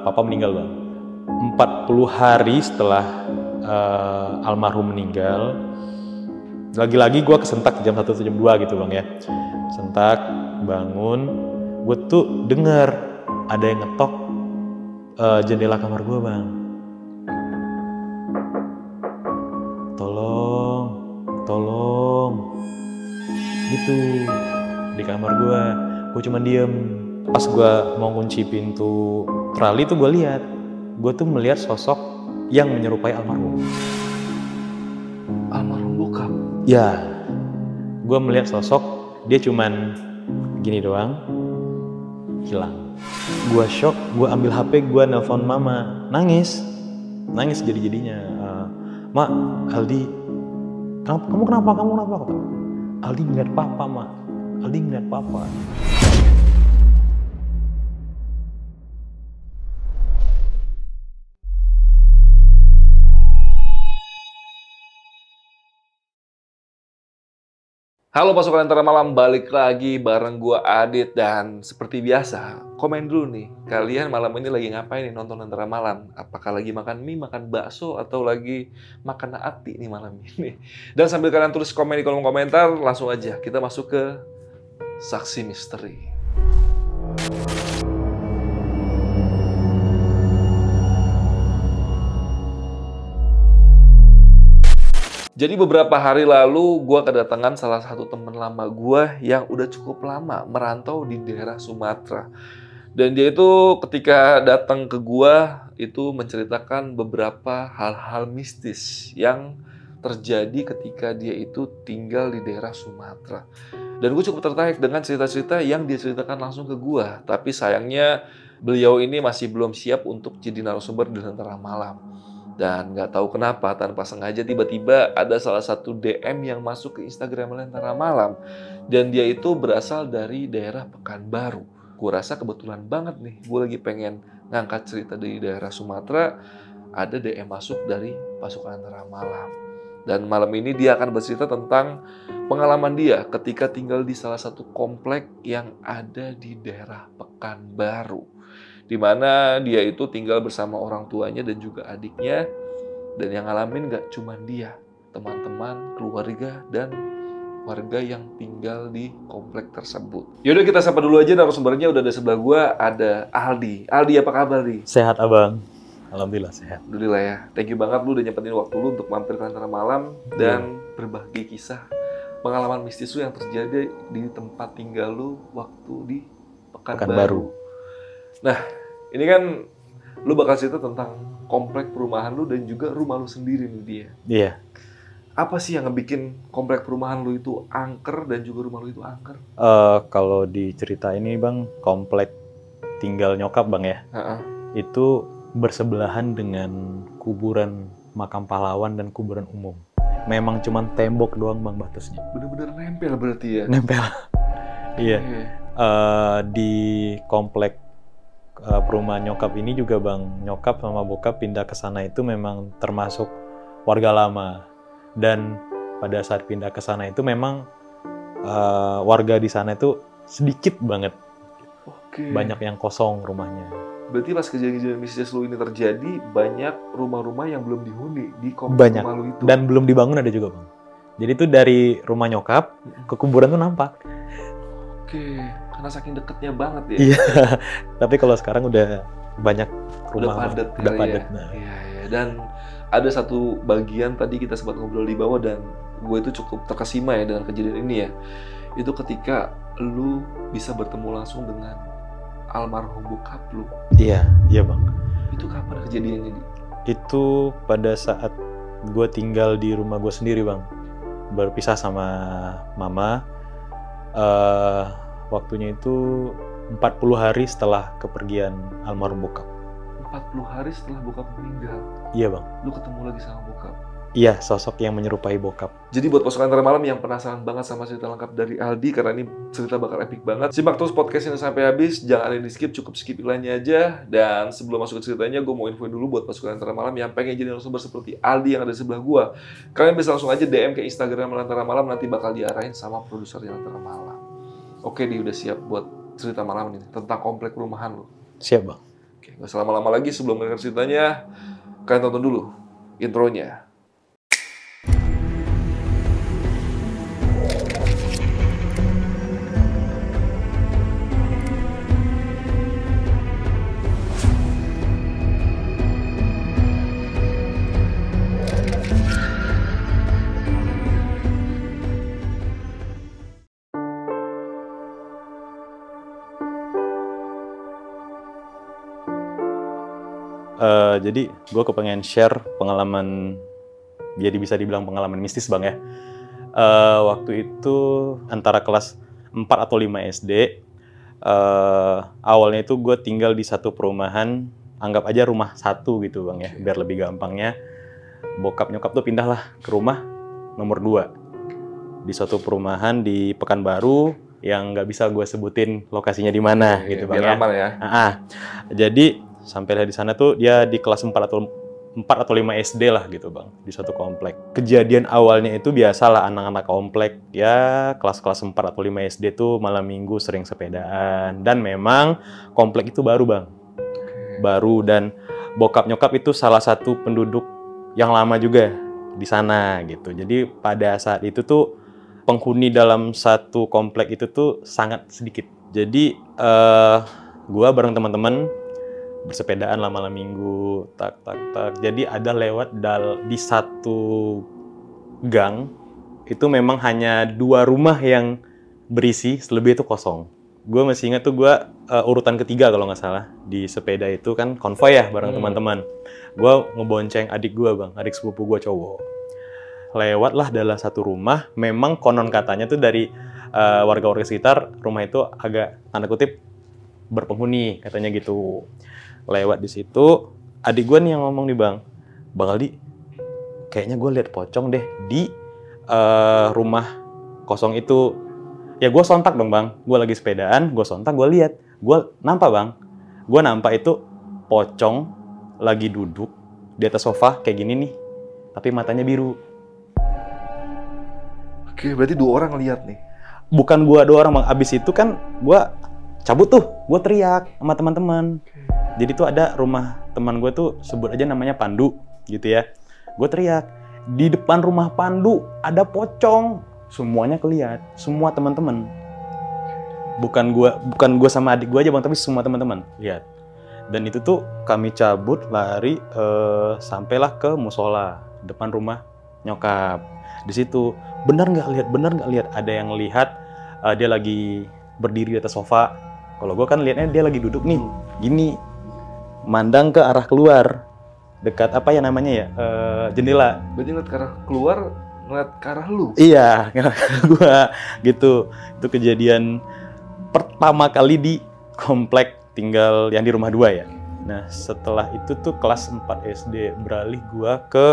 Papa meninggal bang. 40 hari setelah almarhum meninggal, lagi-lagi gue kesentak jam 1 atau jam 2 gitu bang ya. Sentak, bangun, gue tuh dengar ada yang ngetok jendela kamar gue bang. Tolong, gitu di kamar gue. Gue cuma diem. Pas gue mau kunci pintu trali tuh gue lihat, gue tuh melihat sosok yang menyerupai almarhum. Almarhum bokap? Ya, gue melihat sosok, dia cuman gini doang, hilang. Gue shock, gue ambil HP, gue nelpon mama, nangis jadi-jadinya. Mak, Aldi, kamu kenapa? Aldi ngeliat papa, Mak. Aldi ngeliat papa. Halo pasukan Antara Malam, balik lagi bareng gua Adit. Dan seperti biasa, komen dulu nih, kalian malam ini lagi ngapain nih nonton Antara Malam? Apakah lagi makan mie, makan bakso, atau lagi makan ati nih malam ini? Dan sambil kalian tulis komen di kolom komentar, langsung aja kita masuk ke Saksi Misteri. Jadi beberapa hari lalu gue kedatangan salah satu teman lama gue yang udah cukup lama merantau di daerah Sumatera. Dan dia itu ketika datang ke gue itu menceritakan beberapa hal-hal mistis yang terjadi ketika dia itu tinggal di daerah Sumatera. Dan gue cukup tertarik dengan cerita-cerita yang dia ceritakan langsung ke gue. Tapi sayangnya beliau ini masih belum siap untuk jadi narasumber di Antara Malam. Dan nggak tahu kenapa tanpa sengaja tiba-tiba ada salah satu DM yang masuk ke Instagram Lentera Malam. Dan dia itu berasal dari daerah Pekanbaru. Gue rasa kebetulan banget nih, gue lagi pengen ngangkat cerita dari daerah Sumatera. Ada DM masuk dari pasukan Lentera Malam. Dan malam ini dia akan bercerita tentang pengalaman dia ketika tinggal di salah satu komplek yang ada di daerah Pekanbaru, di mana dia itu tinggal bersama orang tuanya dan juga adiknya. Dan yang ngalamin gak cuma dia, teman-teman, keluarga, dan warga yang tinggal di komplek tersebut. Yaudah kita sapa dulu aja narasumbernya, udah ada sebelah gua, ada Aldi. Aldi, apa kabar nih? Sehat abang, alhamdulillah sehat. Alhamdulillah ya, thank you banget lu udah nyempetin waktu lu untuk mampir ke Antara Malam dan berbagi kisah pengalaman mistis lu yang terjadi di tempat tinggal lu waktu di Pekanbaru. Nah, ini kan lu bakal cerita tentang komplek perumahan lu dan juga rumah lu sendiri nih dia. Iya. Apa sih yang ngebikin komplek perumahan lu itu angker dan juga rumah lu itu angker? Kalau di cerita ini bang, komplek tinggal nyokap bang ya, itu bersebelahan dengan kuburan makam pahlawan dan kuburan umum. Memang cuman tembok doang bang batasnya. Bener-bener nempel berarti ya? Nempel. Iya. Di komplek perumahan nyokap ini juga bang, nyokap sama bokap pindah ke sana itu memang termasuk warga lama. Dan pada saat pindah ke sana itu memang warga di sana itu sedikit banget. Banyak yang kosong rumahnya. Berarti pas kejadian mistis lu ini terjadi, banyak rumah-rumah yang belum dihuni di komplek rumah lu itu. Dan belum dibangun ada juga bang. Jadi itu dari rumah nyokap ke kuburan tuh nampak. Karena saking deketnya banget ya. Iya. Tapi kalau sekarang udah banyak rumah, udah padat. Nah. Iya. Dan ada satu bagian tadi kita sempat ngobrol di bawah dan gue itu cukup terkesima ya dengan kejadian ini ya. Itu ketika lu bisa bertemu langsung dengan almarhum bokap lu. Iya bang. Itu kapan kejadiannya? Itu pada saat gue tinggal di rumah gue sendiri bang. Berpisah sama mama. Waktunya itu 40 hari setelah kepergian almarhum bokap. 40 hari setelah bokap meninggal? Iya bang. Lu ketemu lagi sama bokap? Iya, sosok yang menyerupai bokap. Jadi buat pasukan Antara Malam yang penasaran banget sama cerita lengkap dari Aldi, karena ini cerita bakal epic banget, simak terus podcast ini sampai habis, jangan ada di skip, cukup skip iklannya aja. Dan sebelum masuk ke ceritanya, gue mau infoin dulu buat pasukan Antara Malam yang pengen jadi narasumber seperti Aldi yang ada di sebelah gue. Kalian bisa langsung aja DM ke Instagram Antara Malam, nanti bakal diarahin sama produsernya Antara Malam. Oke, udah siap buat cerita malam ini tentang komplek perumahan lo? Siap bang. Oke. Nggak usah lama-lama lagi, sebelum mendengar ceritanya, kalian tonton dulu intronya. Jadi gue kepengen share pengalaman, jadi bisa dibilang pengalaman mistis Bang ya. Waktu itu antara kelas 4 atau 5 SD, awalnya itu gue tinggal di satu perumahan, anggap aja rumah satu gitu Bang ya, biar lebih gampangnya. Bokap nyokap tuh pindah lah ke rumah nomor 2 di suatu perumahan di Pekanbaru yang nggak bisa gue sebutin lokasinya di mana gitu Bang ya. Aman ya. Jadi sampai di sana tuh dia di kelas 4 atau 5 SD lah gitu Bang, di suatu komplek. Kejadian awalnya itu biasalah anak-anak komplek ya, kelas-kelas 4 atau 5 SD tuh malam minggu sering sepedaan, dan memang komplek itu baru Bang. Baru, dan bokap nyokap itu salah satu penduduk yang lama juga di sana gitu. Jadi pada saat itu tuh penghuni dalam satu komplek itu tuh sangat sedikit. Jadi gua bareng teman-teman bersepedaan lah malam minggu, tak. Jadi ada lewat di satu gang, itu memang hanya 2 rumah yang berisi, selebih itu kosong. Gue masih ingat tuh gue urutan ketiga kalau nggak salah, di sepeda itu kan konvoy ya bareng teman-teman. Gue ngebonceng adik gue Bang, adik sepupu gue cowok. Lewatlah dalam satu rumah, memang konon katanya tuh dari warga-warga sekitar, rumah itu agak tanda kutip berpenghuni katanya gitu. Lewat di situ, adik gue nih yang ngomong nih Bang Aldi, kayaknya gue lihat pocong deh di rumah kosong itu. Ya gue sontak dong Bang, gue lagi sepedaan, gue sontak, gue lihat, gue nampak Bang, gue nampak itu pocong lagi duduk di atas sofa kayak gini nih, tapi matanya biru. Oke, berarti 2 orang lihat nih. Bukan gue 2 orang Bang, abis itu kan gue cabut tuh, gue teriak sama teman-teman. Jadi tuh ada rumah teman gue tuh, sebut aja namanya Pandu gitu ya. Gue teriak, di depan rumah Pandu ada pocong. Semuanya kelihat, semua teman-teman. Bukan gue sama adik gue aja Bang, tapi semua teman-teman lihat. Dan itu tuh kami cabut lari sampailah ke musola depan rumah nyokap. Di situ benar nggak lihat ada yang lihat dia lagi berdiri di atas sofa. Kalau gue kan lihatnya dia lagi duduk nih, gini, mandang ke arah keluar, dekat apa ya namanya ya, jendela. Berarti ngeliat ke arah keluar, ngeliat ke arah lu? Iya, gue gitu. Itu kejadian pertama kali di komplek tinggal yang di rumah 2 ya. Nah setelah itu tuh kelas 4 SD beralih gue ke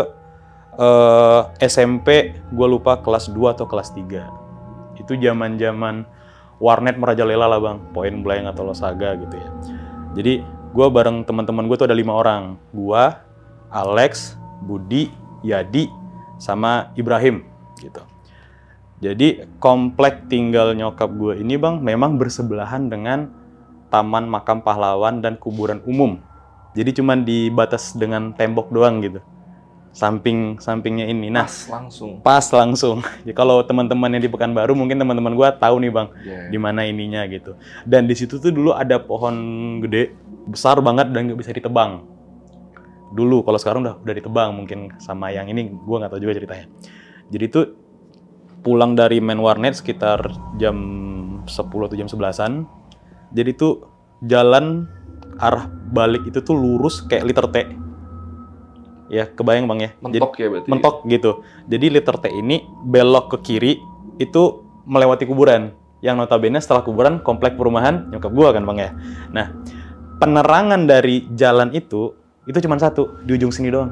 SMP, gue lupa kelas 2 atau kelas 3. Itu zaman-zaman warnet merajalela lah Bang, Point Blank atau Losaga gitu ya. Jadi gue bareng teman-teman gue tuh ada 5 orang. Gue, Alex, Budi, Yadi, sama Ibrahim gitu. Jadi komplek tinggal nyokap gue ini Bang memang bersebelahan dengan Taman Makam Pahlawan dan kuburan umum. Jadi cuman dibatas dengan tembok doang gitu. Sampingnya ini. Nah, pas langsung. Ya, kalau teman-teman yang di Pekanbaru mungkin teman-teman gue tahu nih Bang, di mana ininya gitu. Dan di situ tuh dulu ada pohon gede, besar banget dan nggak bisa ditebang. Dulu, kalau sekarang udah ditebang mungkin sama yang ini, gue nggak tahu juga ceritanya. Jadi tuh pulang dari main warnet sekitar jam 10 atau jam 11-an. Jadi tuh jalan arah balik itu tuh lurus kayak liter T. Ya, kebayang Bang ya. Mentok ya berarti. Mentok gitu. Jadi liter T ini belok ke kiri itu melewati kuburan. Yang notabene setelah kuburan komplek perumahan nyokap gua kan Bang ya. Nah, penerangan dari jalan itu cuma satu, di ujung sini doang.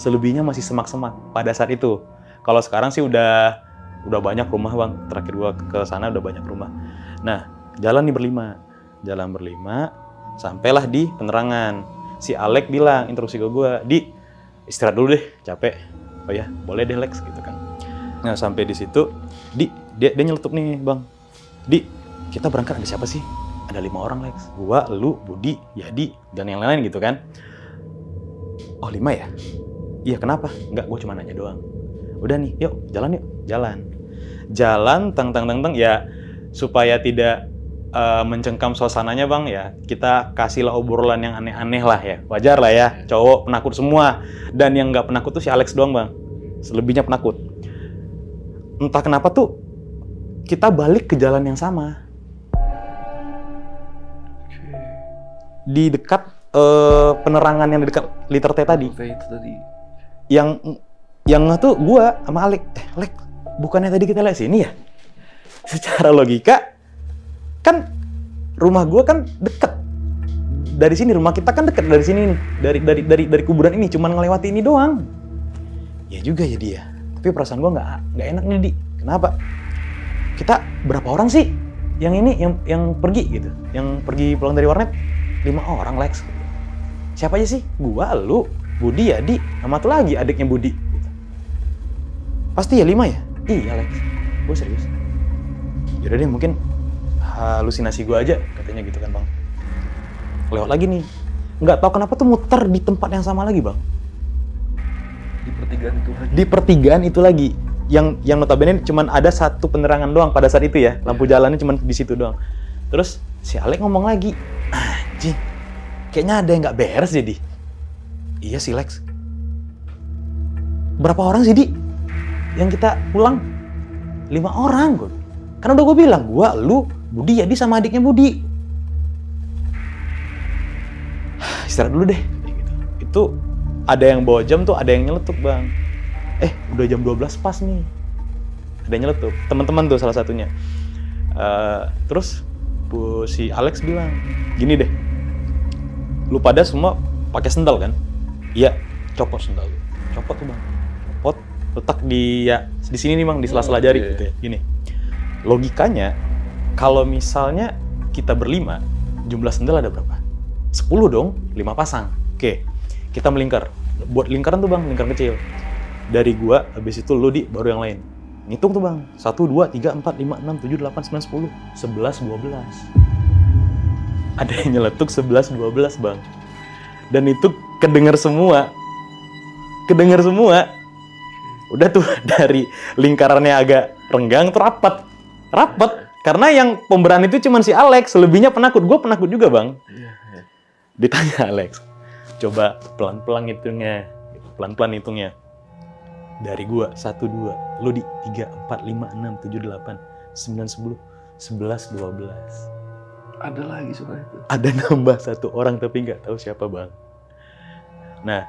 Selebihnya masih semak-semak pada saat itu. Kalau sekarang sih udah banyak rumah Bang. Terakhir gua ke sana udah banyak rumah. Nah, jalan nih Jalan berlima sampailah di penerangan. Si Alek bilang instruksi ke gua, "Di, istirahat dulu deh, capek." "Oh ya, boleh deh Lex," gitu kan. Nah, sampai di situ, dia nyeletuk nih, "Bang, Di, kita berangkat ada siapa sih?" Ada 5 orang Lex, gua, lu, Budi, Yadi, dan yang lain gitu kan. Oh 5 ya? Iya kenapa? Enggak, gua cuma nanya doang. Udah nih, yuk jalan yuk, jalan, teng ya supaya tidak mencengkam suasananya bang ya, kita kasihlah obrolan yang aneh-aneh lah ya, wajar lah ya, cowok penakut semua, dan yang nggak penakut tuh si Alex doang bang, selebihnya penakut. Entah kenapa tuh kita balik ke jalan yang sama, di dekat penerangan yang di dekat liter T tadi, yang tuh gua sama Alex, Lex, bukannya tadi kita lihat sini ya? Secara logika kan rumah gua kan deket dari sini, rumah kita kan deket dari sini nih, dari kuburan ini, cuman ngelewati ini doang. Ya juga ya dia, tapi perasaan gua nggak enak nih Di. Kenapa? Kita berapa orang sih yang ini yang pergi gitu, yang pergi pulang dari warnet? 5 orang Lex. Siapa aja sih? Gua, lu, Budi, Yadi, sama tuh lagi adiknya Budi. Pasti ya 5 ya? Iya Lex, gua serius. Yaudah deh, mungkin halusinasi gue aja, katanya gitu kan bang. Lewat lagi nih, nggak tahu kenapa tuh muter di tempat yang sama lagi bang. Di pertigaan itu lagi? Di pertigaan itu lagi, yang notabene cuman ada satu penerangan doang pada saat itu ya, lampu jalannya cuman di situ doang. Terus si Alex ngomong lagi, anjing, kayaknya ada yang nggak beres jadi. Iya sih Lex. Berapa orang sih Di yang kita pulang? 5 orang gue. Karena udah gue bilang, gue, lu, Budi, Yadi sama adiknya Budi. Istirahat dulu deh. Itu ada yang bawa jam tuh, ada yang nyeletuk bang. Udah jam 12 pas nih. Ada yang nyeletuk. Teman-teman tuh salah satunya. Terus si Alex bilang, gini deh. Lu pada semua pakai sendal kan? Iya, copot sendal. Copot tuh bang. Copot, letak di sini nih bang, di sela-sela jari gitu ya. Gini. Logikanya, kalau misalnya kita berlima, jumlah sendal ada berapa? 10 dong, 5 pasang. Oke, kita melingkar. Buat lingkaran tuh bang, lingkar kecil. Dari gua, habis itu lu Di, baru yang lain. Ngitung tuh bang, 1, 2, 3, 4, 5, 6, 7, 8, 9, 10, 11, 12. Ada yang nyeletuk 11, 12 bang. Dan itu kedenger semua. Udah tuh dari lingkarannya agak renggang tuh rapat, karena yang pemberani itu cuma si Alex, selebihnya penakut. Gue penakut juga bang. Ditanya Alex, coba pelan-pelan hitungnya, dari gue 1, 2, lu Di 3, 4, 5, 6, 7, 8, 9, 10, 11, 12. Ada lagi soal itu? Ada nambah 1 orang tapi nggak tahu siapa bang. Nah,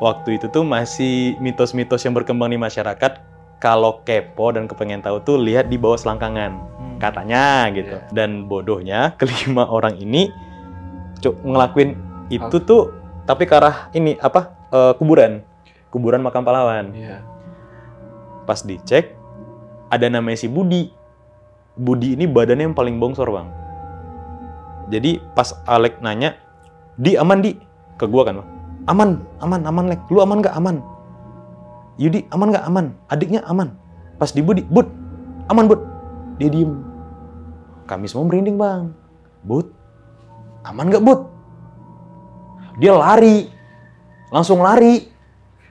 waktu itu tuh masih mitos-mitos yang berkembang di masyarakat. Kalau kepo dan kepengen tahu tuh lihat di bawah selangkangan, katanya gitu. Dan bodohnya kelima orang ini ngelakuin itu tuh, tapi ke arah ini kuburan makam pahlawan. Pas dicek ada namanya si Budi. Budi ini badannya yang paling bongsor bang. Jadi pas Alex nanya, Di aman Di? Ke gua kan bang. Aman Lex. Lu aman nggak? Aman. Yudi, aman nggak? Aman. Adiknya aman. Pas di Budi, Bud, aman Bud. Dia diem. Kami semua merinding bang. Bud, aman nggak Bud? Dia lari. Langsung lari.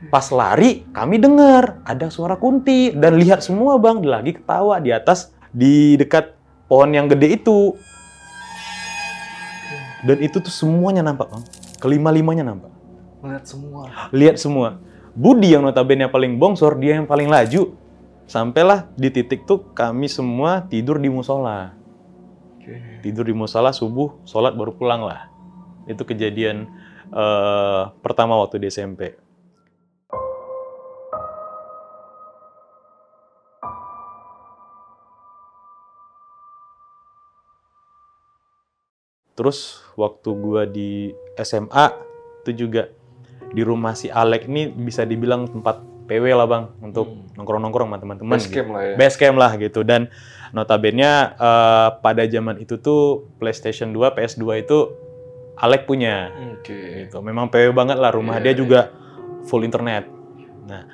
Pas lari, kami dengar ada suara kunti. Dan lihat semua bang, lagi ketawa di atas, di dekat pohon yang gede itu. Dan itu tuh semuanya nampak bang. Kelima-limanya nampak. Lihat semua. Budi yang notabene paling bongsor, dia yang paling laju. Sampailah di titik tuh kami semua tidur di musola. Tidur di musola, subuh, sholat baru pulang lah. Itu kejadian pertama waktu di SMP. Terus waktu gua di SMA itu juga di rumah si Alex ini bisa dibilang tempat PW lah bang, untuk nongkrong-nongkrong sama teman-teman. Base camp lah ya. Base camp lah gitu. Dan notabene pada zaman itu tuh PlayStation 2, PS2 itu Alex punya. Gitu. Memang PW banget lah rumah dia juga full internet.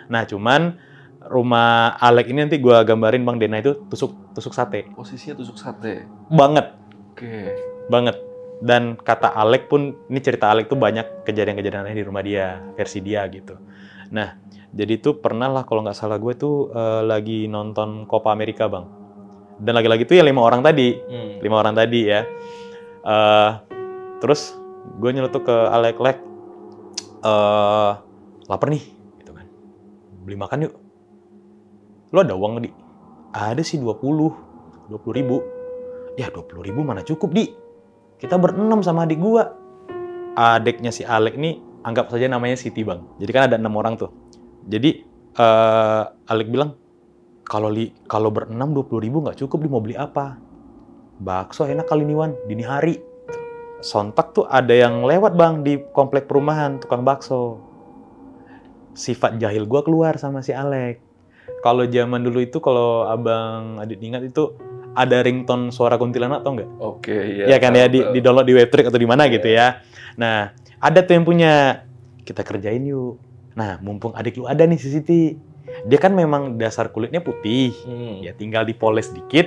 Nah cuman rumah Alex ini nanti gua gambarin bang Dena itu tusuk sate. Posisinya tusuk sate. Banget. Oke. Banget. Dan kata Alek pun, ini cerita Alek tuh banyak kejadian-kejadian aneh di rumah dia, versi dia gitu. Nah, jadi tuh pernah lah kalau nggak salah gue tuh lagi nonton Copa America bang. Dan lagi-lagi tuh ya 5 orang tadi. 5 orang tadi ya. Terus gue nyeletuk ke Alek, Lek, lapar nih, gitu kan. Beli makan yuk. Lo ada uang nggak, Di? Ada sih 20 ribu. Ya 20 ribu mana cukup, Di? Kita berenam sama adik gua. Adiknya si Alek nih, anggap saja namanya Siti bang. Jadi kan ada 6 orang tuh. Jadi Alek bilang, kalau berenam 20 ribu nggak cukup, Di, mau beli apa? Bakso enak kali nih Wan, dini hari. Sontak tuh ada yang lewat bang di komplek perumahan, tukang bakso. Sifat jahil gua keluar sama si Alek. Kalau zaman dulu itu, kalau abang Adit ingat itu, ada ringtone suara kuntilanak, tau nggak? Oke, iya. Ya kan ya, di download di Webtrick atau di mana gitu ya. Nah, ada tuh yang punya. Kita kerjain yuk. Nah, mumpung adik lu ada nih si Siti. Dia kan memang dasar kulitnya putih. Ya tinggal dipoles dikit,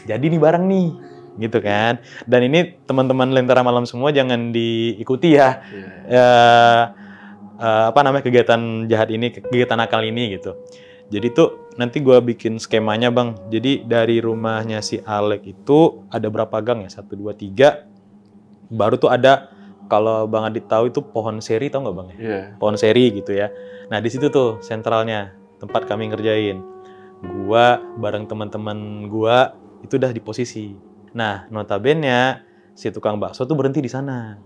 jadi nih barang nih. Gitu kan. Dan ini teman-teman Lentera Malam semua jangan diikuti ya. Kegiatan jahat ini, kegiatan nakal ini gitu. Jadi tuh nanti gue bikin skemanya bang. Jadi dari rumahnya si Alek itu ada berapa gang ya? 1, 2, 3. Baru tuh ada, kalau Bang Adit tahu itu pohon seri, tahu nggak bang? Pohon seri gitu ya. Nah di situ tuh sentralnya tempat kami ngerjain. Gua bareng teman-teman gua itu udah di posisi. Nah notabene si tukang bakso tuh berhenti di sana.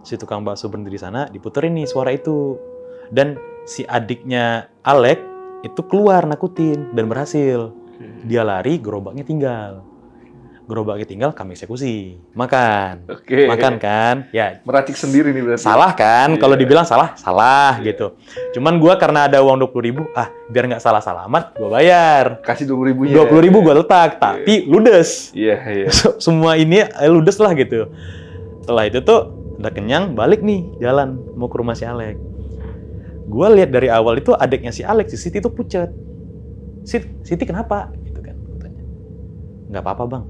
Si tukang bakso berhenti di sana, diputerin nih suara itu. Dan si adiknya Alek itu keluar nakutin dan berhasil. Dia lari, gerobaknya tinggal. Gerobaknya tinggal, kami eksekusi. Makan. Makan kan? Ya. Meracik sendiri nih berarti. Salah kan? Kalau dibilang salah gitu. Cuman gua karena ada uang 20 ribu, biar nggak salah alamat, gua bayar. Kasih 20 ribunya. 20 ribu gua letak, tapi ludes. Iya. Semua ini ludes lah gitu. Setelah itu tuh udah kenyang, balik nih jalan mau ke rumah si Alek. Gue lihat dari awal itu adiknya si Alek, si Siti itu pucet. Siti kenapa? Gitu kan, tanya. Nggak apa-apa bang.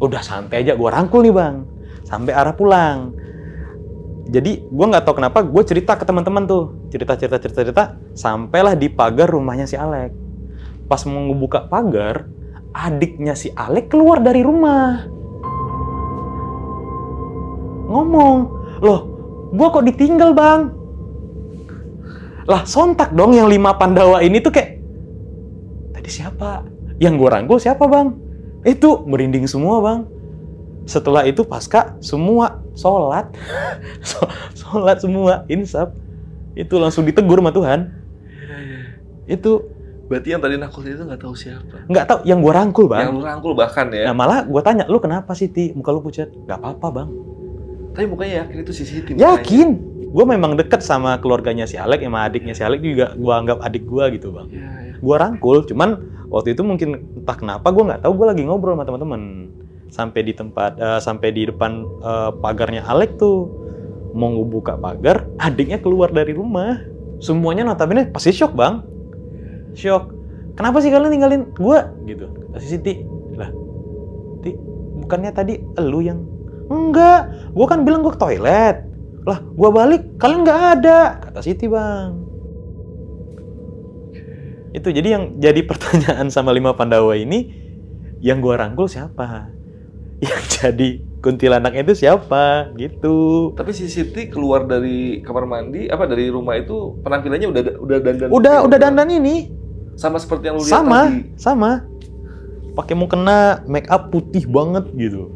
Udah santai aja, gue rangkul nih bang. Sampai arah pulang. Jadi gue nggak tahu kenapa, gue cerita ke teman-teman tuh. Cerita. Sampailah di pagar rumahnya si Alek. Pas mau ngebuka pagar, adiknya si Alek keluar dari rumah. Ngomong, loh gue kok ditinggal bang? Lah sontak dong yang 5 Pandawa ini tuh kayak, tadi siapa? Yang gue rangkul siapa bang? Itu merinding semua bang. Setelah itu pasca semua sholat, sholat semua, insaf. Itu langsung ditegur sama Tuhan. Itu. Berarti yang tadi nakul itu nggak tahu siapa? Nggak tahu, yang gue rangkul bang. Yang lu rangkul bahkan ya? Nah malah gue tanya, lu kenapa Siti? Muka lu pucat? Nggak apa-apa bang. Tapi mukanya yakin itu si Siti. Yakin. Gue memang deket sama keluarganya si Alek, sama adiknya si Alek juga gue anggap adik gue gitu bang. Gue rangkul, cuman waktu itu mungkin entah kenapa gue nggak tahu, gue lagi ngobrol sama teman-teman sampai di depan pagarnya Alek tuh mau buka pagar, adiknya keluar dari rumah. Semuanya notabene pasti shock bang, shock. Kenapa sih kalian tinggalin gue gitu? Kata si Siti, lah, Ti, bukannya tadi elu yang enggak? Gue kan bilang gue ke toilet. Lah, gua balik, kalian nggak ada, kata Siti bang. Itu jadi yang jadi pertanyaan sama 5 Pandawa ini, yang gua rangkul siapa? Yang jadi kuntilanak itu siapa? Gitu. Tapi si Siti keluar dari kamar mandi, dari rumah itu penampilannya udah dandan. Udah dandan ini. Sama seperti yang lu lihat tadi. Sama. Pakai mukena make up putih banget gitu.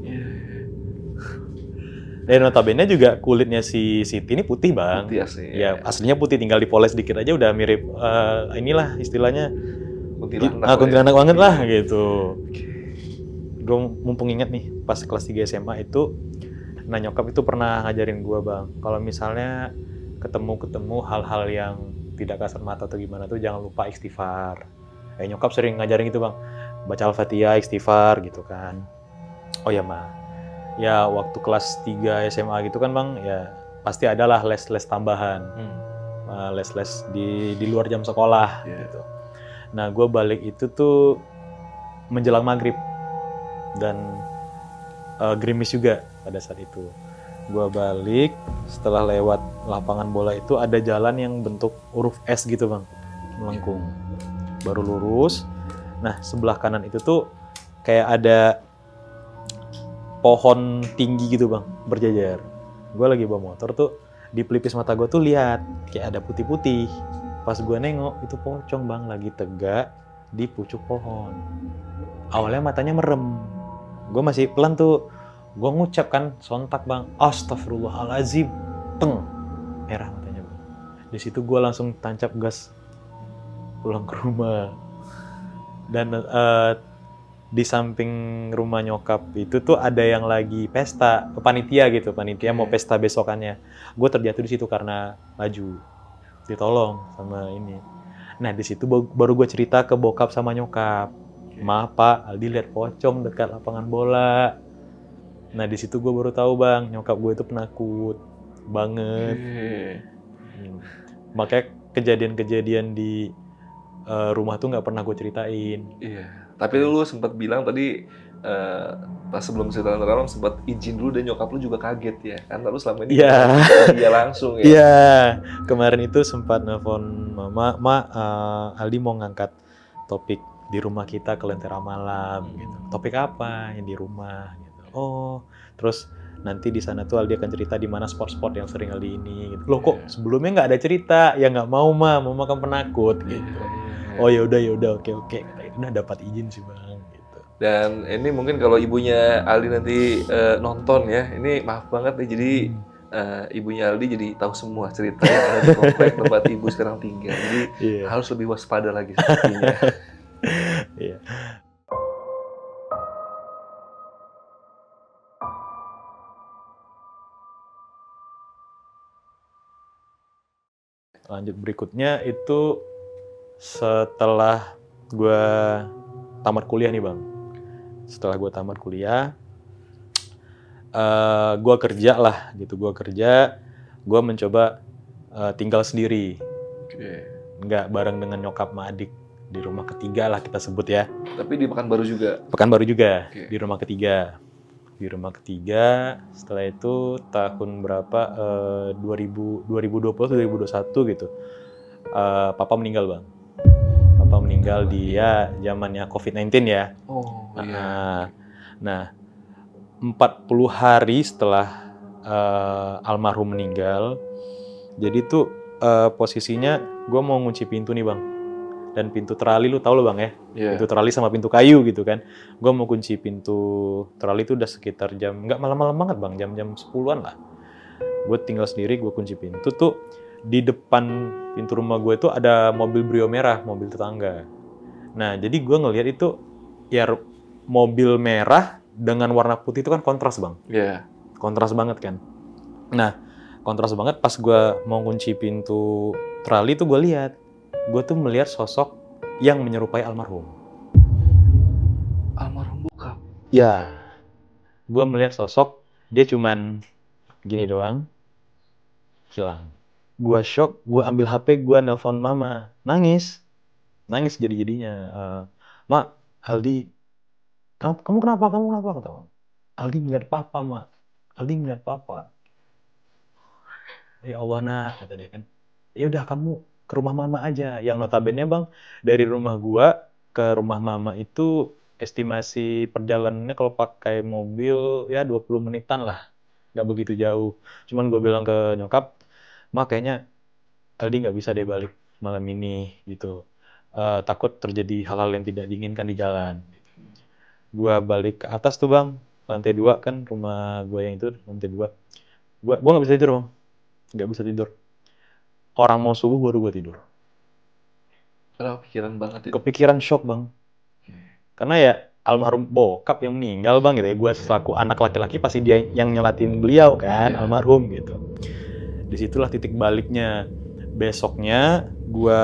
Dan notabene juga kulitnya si Siti ini putih bang. Putih asli. Ya aslinya putih, tinggal dipoles dikit aja udah mirip inilah istilahnya kuntilanak banget lah gitu. Gue mumpung inget nih pas kelas 3 SMA itu, nah nyokap itu pernah ngajarin gue bang, kalau misalnya ketemu hal-hal yang tidak kasat mata atau gimana tuh jangan lupa istighfar. Nyokap sering ngajarin gitu bang, baca Al-Fatihah, istighfar gitu kan. Oh ya ma. Ya waktu kelas 3 SMA gitu kan bang, ya pasti adalah les-les tambahan, les-les di luar jam sekolah gitu. Nah gue balik itu tuh menjelang maghrib, dan gerimis juga pada saat itu. Gua balik, setelah lewat lapangan bola itu ada jalan yang bentuk huruf S gitu bang, melengkung. Baru lurus. Nah sebelah kanan itu tuh kayak ada pohon tinggi gitu bang, berjajar. Gue lagi bawa motor tuh, di pelipis mata gue tuh lihat kayak ada putih-putih. Pas gue nengok itu pocong bang, lagi tegak di pucuk pohon. Awalnya matanya merem. Gue masih pelan tuh. Gue ngucap kan, sontak bang, astagfirullahaladzim, teng, merah matanya bang. Di situ gue langsung tancap gas pulang ke rumah. Dan di samping rumah nyokap itu tuh ada yang lagi pesta, panitia gitu, panitia mau pesta besokannya. Gue terjatuh di situ karena laju, ditolong sama ini. Nah di situ baru gue cerita ke bokap sama nyokap. Maaf pak, Aldi lihat pocong dekat lapangan bola. Nah di situ gue baru tahu bang, nyokap gue itu penakut banget. Makanya kejadian-kejadian di rumah tuh nggak pernah gue ceritain. Iya. Tapi lu sempat bilang tadi pas sebelum cerita terang sempat izin dulu dan nyokap lu juga kaget ya, karena lu selama ini dia langsung ya. Iya. Kemarin itu sempat nelfon mama, Aldi mau ngangkat topik di rumah kita ke Lentera Malam gitu. Topik apa yang di rumah? Gitu. Oh, terus nanti di sana tuh Aldi akan cerita di mana spot-spot yang sering Aldi ini. Gitu. Loh kok sebelumnya nggak ada cerita? Ya nggak mau mama kan penakut gitu. Oh ya udah oke. Udah dapat izin sih bang. Gitu. Dan ini mungkin kalau ibunya Aldi nanti nonton ya, ini maaf banget nih jadi ibunya Aldi jadi tahu semua cerita yang ada di komplek tempat ibu sekarang tinggal. Jadi harus lebih waspada lagi sepertinya. Iya. Lanjut berikutnya itu setelah gue tamat kuliah nih bang. Setelah gue tamat kuliah, gue kerja lah gitu. Gue mencoba tinggal sendiri. Nggak bareng dengan nyokap sama adik. Di rumah ketiga lah kita sebut ya. Tapi di Pekanbaru juga? Pekanbaru juga, di rumah ketiga. Di rumah ketiga, setelah itu tahun berapa, 2020-2021 gitu, papa meninggal bang. Papa meninggal dia zamannya COVID-19 ya. Oh iya. Nah, 40 hari setelah almarhum meninggal, jadi tuh posisinya gue mau ngunci pintu nih bang. Dan pintu terali lu tau lo bang ya, pintu terali sama pintu kayu gitu kan. Gue mau kunci pintu terali itu udah sekitar jam, nggak malam-malam banget bang, jam 10-an lah. Gue tinggal sendiri, gue kunci pintu tuh, di depan pintu rumah gue itu ada mobil Brio merah, mobil tetangga. Nah jadi gue ngelihat itu, ya mobil merah dengan warna putih itu kan kontras bang. Kontras banget kan. Nah kontras banget pas gue mau kunci pintu terali tuh gue lihat. Gue tuh melihat sosok yang menyerupai almarhum. Almarhum bokap? Ya. Gue melihat sosok, dia cuman gini doang, hilang. Gue shock, gue ambil HP, gue nelpon mama, nangis jadi-jadinya. Mak, Aldi, kamu kenapa? Kata Aldi ngeliat papa, mak. Aldi ngeliat papa. Ya Allah nak, kata dia kan. Ya udah kamu ke rumah mama aja. Yang notabene bang, dari rumah gua ke rumah mama itu estimasi perjalanannya kalau pakai mobil ya 20 menitan lah. Nggak begitu jauh. Cuman gua bilang ke nyokap, mak kayaknya Aldi nggak bisa deh balik malam ini gitu. Takut terjadi hal-hal yang tidak diinginkan di jalan. Gua balik ke atas tuh bang, lantai 2 kan rumah gua yang itu, lantai 2. Gua nggak bisa tidur bang, nggak bisa tidur. Orang mau subuh baru gue tidur. Kepikiran banget itu? Kepikiran, shock bang. Karena ya almarhum bokap yang meninggal bang gitu ya. Gue selaku anak laki-laki pasti dia yang nyelatin beliau kan, almarhum gitu. Disitulah titik baliknya. Besoknya gue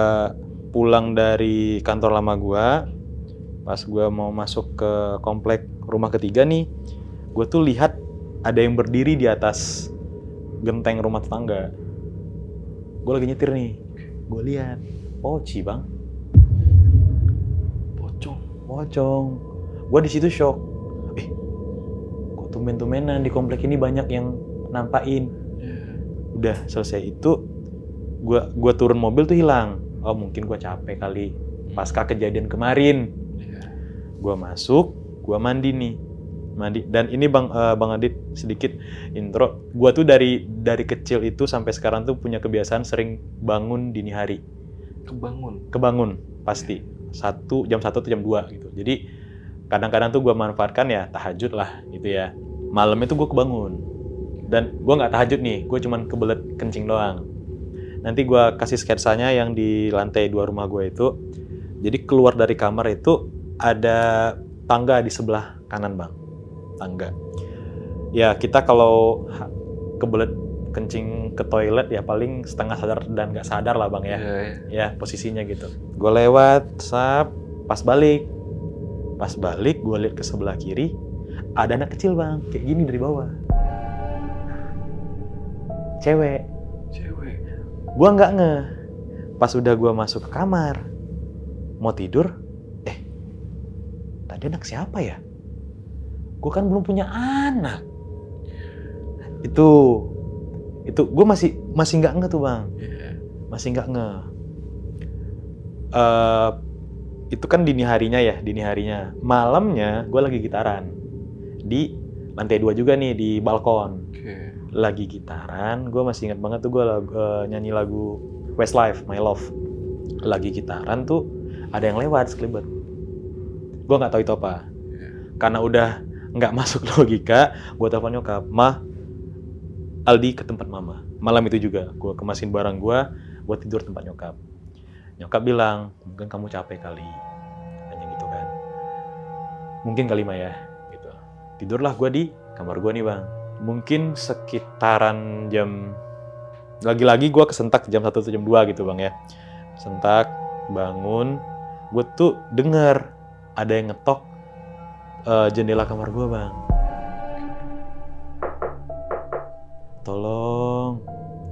pulang dari kantor lama gue. Pas gue mau masuk ke komplek rumah ketiga nih, gue tuh lihat ada yang berdiri di atas genteng rumah tetangga. Gue lagi nyetir nih, gue lihat, poci bang, pocong. Gue di situ shock, kok tumben-tumbenan di komplek ini banyak yang nampain. Udah selesai itu, gua turun mobil tuh hilang. Oh mungkin gua capek kali pasca kejadian kemarin. Gua masuk, gua mandi nih. Dan ini Bang Adit sedikit intro. Gua tuh dari kecil itu sampai sekarang tuh punya kebiasaan sering bangun dini hari. Kebangun pasti. Jam 1 atau jam 2 gitu. Jadi kadang-kadang tuh gua manfaatkan ya tahajud lah gitu ya. Malamnya tuh gua kebangun. Dan gua nggak tahajud nih, gua cuman kebelet kencing doang. Nanti gua kasih sketsanya yang di lantai 2 rumah gua itu. Jadi keluar dari kamar itu ada tangga di sebelah kanan Bang. Tangga. Ya kita kalau kebelet kencing ke toilet ya paling setengah sadar dan nggak sadar lah Bang ya. Ya posisinya gitu. Gue lewat, pas balik gue lihat ke sebelah kiri ada anak kecil Bang, kayak gini dari bawah. Cewek. Gue nggak ngeh. Pas udah gue masuk ke kamar mau tidur, tadi anak siapa ya? Gue kan belum punya anak. Itu gue masih nggak ngeh tuh Bang. Masih nggak ngeh. Itu kan dini harinya. Malamnya gue lagi gitaran di lantai 2 juga nih, di balkon. Lagi gitaran, gue masih ingat banget tuh gue nyanyi lagu Westlife, My Love. Lagi gitaran tuh ada yang lewat sekelibet. Gue nggak tahu itu apa. Karena udah nggak masuk logika, gue telepon nyokap, "Ma, Aldi ke tempat mama." Malam itu juga, gue kemasin barang gue tidur tempat nyokap. Nyokap bilang, "Mungkin kamu capek kali." Katanya gitu kan. "Mungkin kali Ma ya." Gitu. Tidurlah gue di kamar gue nih Bang. Mungkin sekitaran jam... Lagi-lagi gue kesentak jam 1 atau jam 2 gitu Bang ya. Sentak, bangun, gue tuh denger ada yang ngetok jendela kamar gue Bang.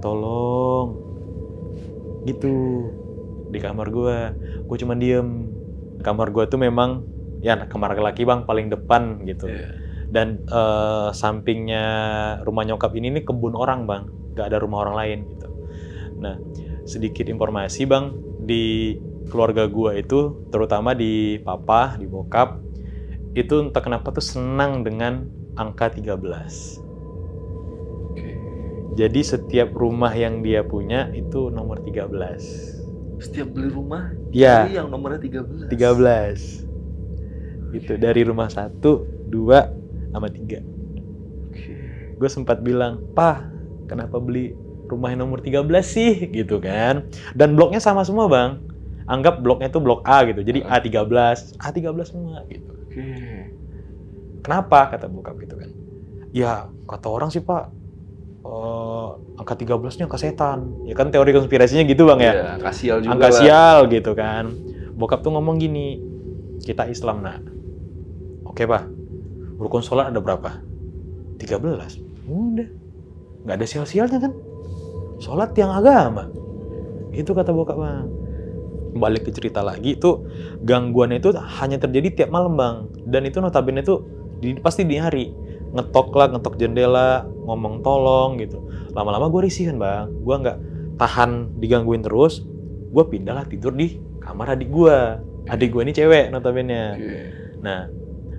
Tolong gitu di kamar gue cuma diem. Kamar gue tuh memang ya kamar laki Bang, paling depan gitu. Dan sampingnya rumah nyokap ini kebun orang Bang, gak ada rumah orang lain gitu. Nah sedikit informasi Bang, di keluarga gue itu terutama di papa, di bokap itu entah kenapa tuh senang dengan angka 13. Jadi setiap rumah yang dia punya itu nomor 13. Setiap beli rumah, ya, yang nomornya 13. 13. Gitu, dari rumah 1, 2, sama 3. Gue sempat bilang, "Pa, kenapa beli rumah yang nomor 13 sih?" Gitu kan. Dan bloknya sama semua Bang. Anggap bloknya itu blok A gitu. Jadi A13 semua gitu. "Kenapa?" kata bokap gitu kan. "Ya, kata orang sih Pak, angka 13 ini angka setan." Ya kan teori konspirasinya gitu Bang ya. Angka sial juga. Angka sial gitu kan. Bokap tuh ngomong gini, "Kita Islam Nak." "Oke Pak, rukun sholat ada berapa?" 13. Udah. Nggak ada sial-sialnya kan. Sholat yang agama. Itu kata bokap Bang. Balik ke cerita lagi, itu gangguannya itu hanya terjadi tiap malam Bang. Dan itu notabene itu pasti di hari. Ngetok jendela, ngomong tolong gitu. Lama-lama gue risih kan Bang. Gue nggak tahan digangguin terus. Gue pindahlah tidur di kamar adik gue. Adik gue ini cewek notabene. Nah,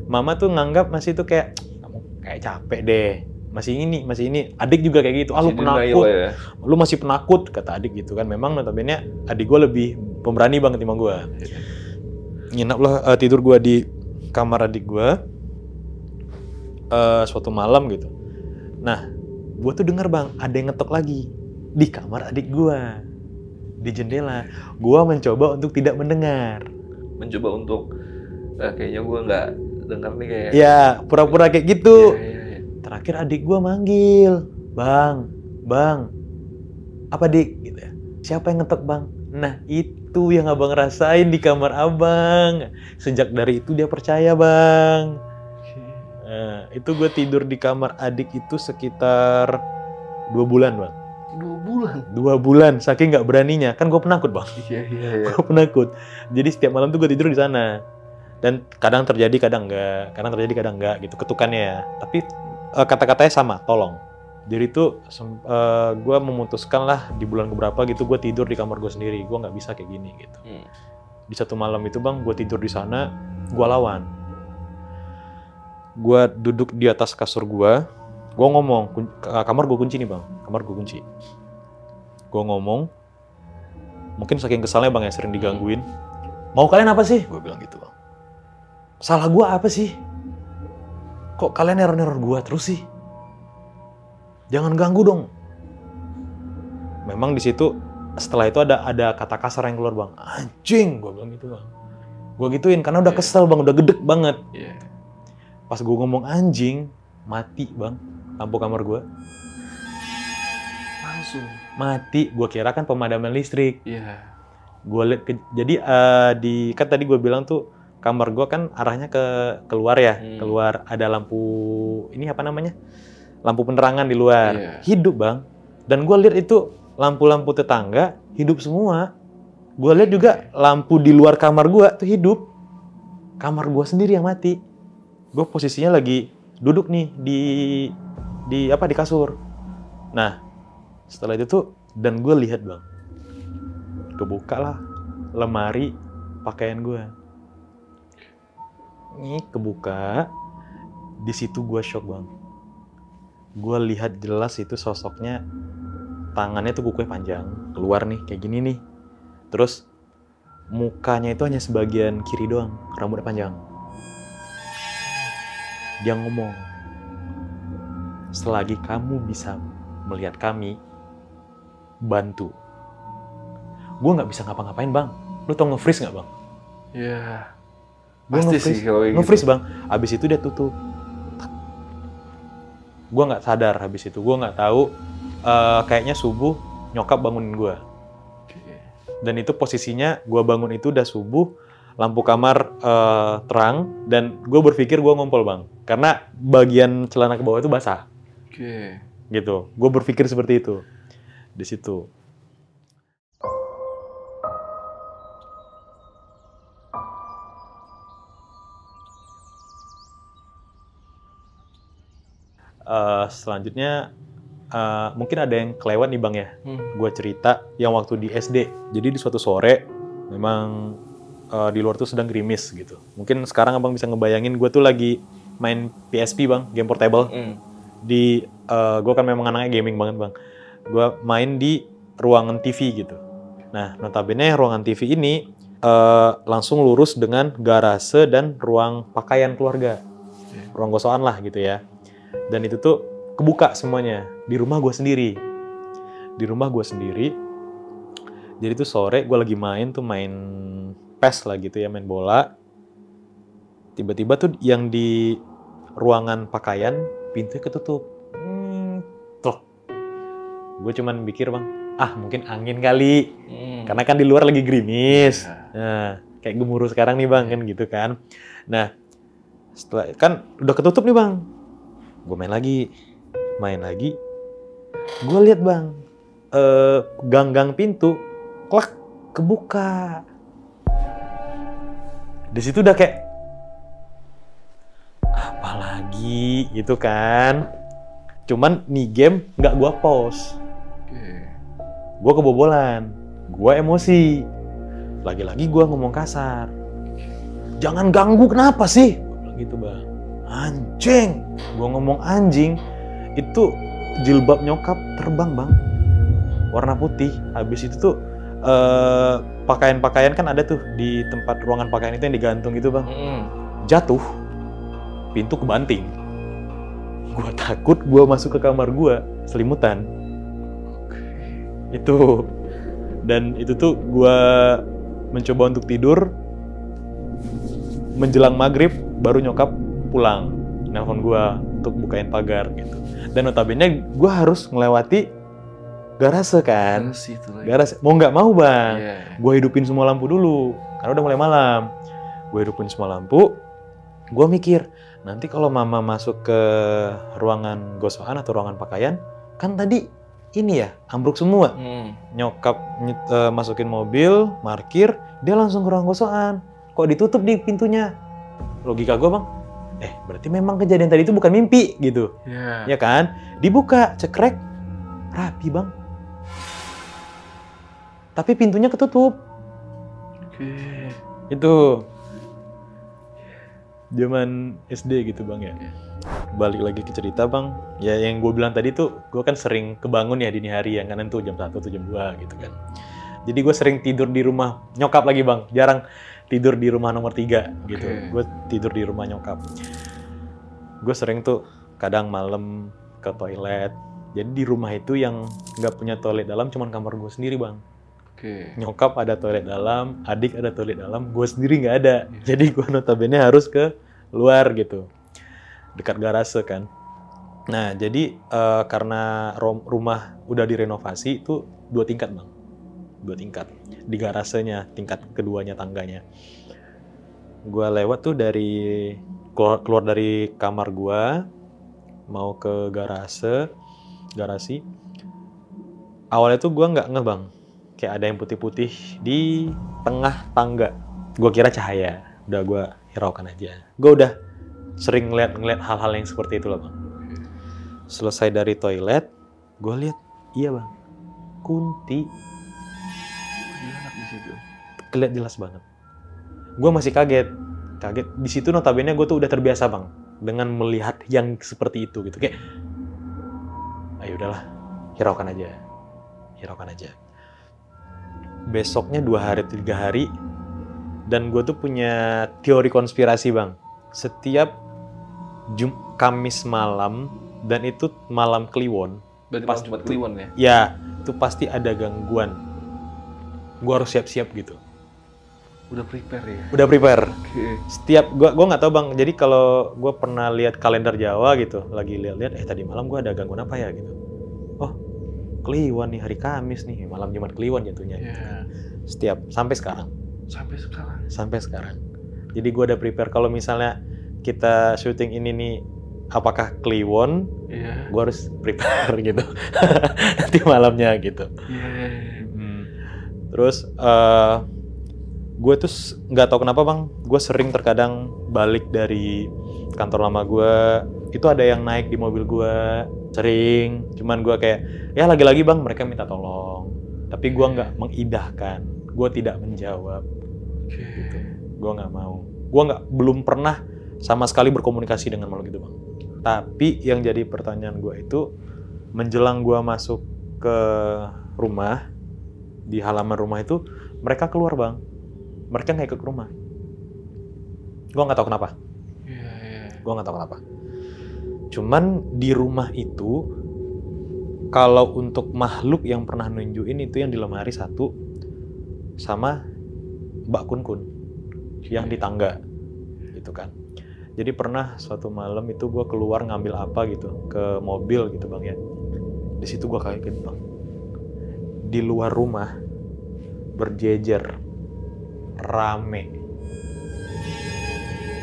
mama tuh nganggap masih tuh kayak, "Kamu kayak capek deh. Masih ini. Adik juga kayak gitu. "Ah lu penakut. Ya? Lu masih penakut," kata adik gitu kan. Memang notabene adik gue lebih pemberani Bang ketimbang gue. Nginaplah tidur gue di kamar adik gue. Suatu malam gitu. Nah, gue tuh denger Bang, ada yang ngetok lagi di kamar adik gue, di jendela. Gue mencoba untuk tidak mendengar. Mencoba untuk kayaknya gue nggak dengar nih kayak. Ya, pura-pura kayak gitu. Terakhir adik gue manggil, "Bang, apa Dik?" Gitu ya. "Siapa yang ngetok Bang?" Nah, itu yang Abang rasain di kamar Abang. Sejak dari itu dia percaya Bang. Nah, itu gue tidur di kamar adik itu sekitar 2 bulan Bang. 2 bulan, saking nggak beraninya. Kan gue penakut Bang. Iya. Gue penakut. Jadi setiap malam tuh gue tidur di sana. Dan kadang terjadi, kadang enggak gitu ketukannya. Tapi kata-katanya sama, tolong. Jadi itu gue memutuskan lah di bulan keberapa gitu gue tidur di kamar gue sendiri. Gue nggak bisa kayak gini gitu. Di satu malam itu bang, gue tidur di sana, gue lawan. Gue duduk di atas kasur gue ngomong, kamar gue kunci nih bang, kamar gue kunci. Gue ngomong, mungkin saking kesalnya bang ya sering digangguin. Mau kalian apa sih? Gue bilang gitu bang. Salah gue apa sih? Kok kalian neror-neror gue terus sih? Jangan ganggu dong. Memang di situ setelah itu ada kata kasar yang keluar bang. Anjing, gue bilang gitu bang. Gue gituin karena udah kesel bang, udah gedek banget. Pas gue ngomong anjing, mati bang lampu kamar gue. Langsung mati. Gue kira kan pemadaman listrik. Gue liat jadi kan tadi gue bilang tuh kamar gue kan arahnya keluar ya, keluar ada lampu ini apa namanya? Lampu penerangan di luar. Hidup bang. Dan gue lihat itu lampu-lampu tetangga hidup semua. Gue lihat juga lampu di luar kamar gue tuh hidup. Kamar gue sendiri yang mati. Gue posisinya lagi duduk nih di kasur. Nah, setelah itu tuh dan gue lihat bang, kebuka lah lemari pakaian gue. Ini kebuka, di situ gue shock bang. Gue lihat jelas itu sosoknya, tangannya tuh kukunya panjang, keluar nih kayak gini nih. Terus mukanya itu hanya sebagian kiri doang, rambutnya panjang. Dia ngomong, selagi kamu bisa melihat kami, bantu. Gue nggak bisa ngapa-ngapain bang. Lu tau nge-freeze nggak bang? Pasti sih kalau kayak nge-freeze gitu. bang. Abis itu dia tutup. Gue nggak sadar habis itu. Gue nggak tahu. Kayaknya subuh nyokap bangunin gue. Dan itu posisinya gue bangun itu udah subuh, lampu kamar terang, dan gue berpikir gue ngompol bang. Karena bagian celana ke bawah itu basah. Gitu. Gue berpikir seperti itu. Di situ. Selanjutnya mungkin ada yang kelewat nih bang ya. Gue cerita yang waktu di SD. Jadi di suatu sore memang di luar tuh sedang gerimis gitu. Mungkin sekarang abang bisa ngebayangin gue tuh lagi main PSP bang, game portable. Gue kan memang anaknya gaming banget bang. Gue main di ruangan TV gitu. Nah notabene ruangan TV ini langsung lurus dengan garase dan ruang pakaian keluarga. Ruang gosokan lah gitu ya. Dan itu tuh kebuka semuanya di rumah gue sendiri. Di rumah gue sendiri. Jadi tuh sore gue lagi main PES lah gitu ya, main bola. Tiba-tiba tuh yang di ruangan pakaian pintunya ketutup. Tlok. Gue cuman mikir bang, mungkin angin kali. Karena kan di luar lagi gerimis. Nah, kayak gemuruh sekarang nih bang kan gitu kan. Nah, setelah kan udah ketutup nih bang. Gue main lagi. Gue lihat bang, ganggang pintu, klak, kebuka. Di situ udah kayak, apalagi gitu kan. Cuman nih game nggak gue pause. Gue kebobolan, gue emosi. Lagi-lagi gue ngomong kasar. Jangan ganggu, kenapa sih? Gue bilang gitu bang. Anjing, gue ngomong anjing, itu jilbab nyokap terbang bang, warna putih. Habis itu tuh pakaian-pakaian kan ada tuh di tempat ruangan pakaian itu yang digantung gitu bang. Jatuh, pintu kebanting. Gue takut, gue masuk ke kamar gue selimutan. Itu, dan itu tuh gue mencoba untuk tidur. Menjelang maghrib baru nyokap pulang, nelpon gue untuk bukain pagar gitu. Dan notabene gue harus melewati garase kan. Garase. Mau nggak mau bang, gue hidupin semua lampu dulu karena udah mulai malam. Gue hidupin semua lampu. Gue mikir nanti kalau mama masuk ke ruangan gosokan atau ruangan pakaian, kan tadi ini ya ambruk semua. Nyokap masukin mobil, parkir, dia langsung ke ruang gosokan. Kok ditutup di pintunya? Logika gue bang, berarti memang kejadian tadi itu bukan mimpi gitu. Ya kan? Dibuka, cekrek, rapi bang. Tapi pintunya ketutup. Itu zaman SD gitu bang ya. Balik lagi ke cerita bang, ya yang gue bilang tadi tuh, gue kan sering kebangun ya dini hari, yang kanan tuh jam 1 atau jam 2 gitu kan. Jadi gue sering tidur di rumah nyokap lagi bang, jarang tidur di rumah nomor 3 gitu. Gue tidur di rumah nyokap. Gue sering tuh kadang malam ke toilet. Jadi di rumah itu yang nggak punya toilet dalam cuman kamar gue sendiri bang. Nyokap ada toilet dalam, adik ada toilet dalam, gue sendiri nggak ada. Jadi gue notabene harus ke luar gitu, dekat garase kan. Nah jadi karena rumah udah direnovasi itu 2 tingkat bang. 2 tingkat di garasenya, tingkat keduanya tangganya. Gua lewat tuh dari keluar dari kamar gua mau ke garasi. Awalnya tuh gua nggak ngeh bang, kayak ada yang putih-putih di tengah tangga. Gua kira cahaya, udah gua hiraukan aja. Gua udah sering ngeliat hal-hal yang seperti itu loh bang. Selesai dari toilet, gua lihat, iya bang, Kunti. Kelihatan jelas banget. Gue masih kaget. Di situ notabene gue tuh udah terbiasa bang dengan melihat yang seperti itu gitu. Kayak, ayo udahlah, hiraukan aja. Besoknya 2 hari 3 hari, dan gue tuh punya teori konspirasi bang. Setiap Kamis malam, dan itu malam Kliwon. Berarti malam Jumat Kliwon ya? Ya, itu pasti ada gangguan. Gue harus siap-siap gitu. Udah prepare ya? Udah prepare. Setiap, gue nggak tahu bang, jadi kalau gue pernah lihat kalender Jawa gitu, lagi lihat tadi malam gue ada gangguan apa ya gitu. Oh, Kliwon nih, hari Kamis nih, malam Jumat Kliwon jatuhnya. Gitu. Setiap, sampai sekarang. Jadi gue udah prepare, kalau misalnya kita syuting ini nih, apakah Kliwon, gue harus prepare gitu. Nanti malamnya gitu. Terus, gue tuh nggak tahu kenapa bang, gue sering terkadang balik dari kantor lama gue, itu ada yang naik di mobil gue, sering. Cuman gue kayak, ya lagi-lagi bang, mereka minta tolong. Tapi gue nggak mengidahkan, gue tidak menjawab. Gitu. Gue nggak mau. Gue belum pernah sama sekali berkomunikasi dengan makhluk itu bang. Tapi yang jadi pertanyaan gue itu, menjelang gue masuk ke rumah, di halaman rumah itu, mereka keluar bang. Mereka nggak ikut ke rumah. Gue nggak tahu kenapa. Cuman di rumah itu, kalau untuk makhluk yang pernah nunjukin itu yang di lemari 1, sama Mbak Kun yang di tangga, gitu kan. Jadi pernah suatu malam itu gue keluar ngambil apa gitu ke mobil gitu bang ya. Di situ gue kaget bang. Di luar rumah berjejer, rame.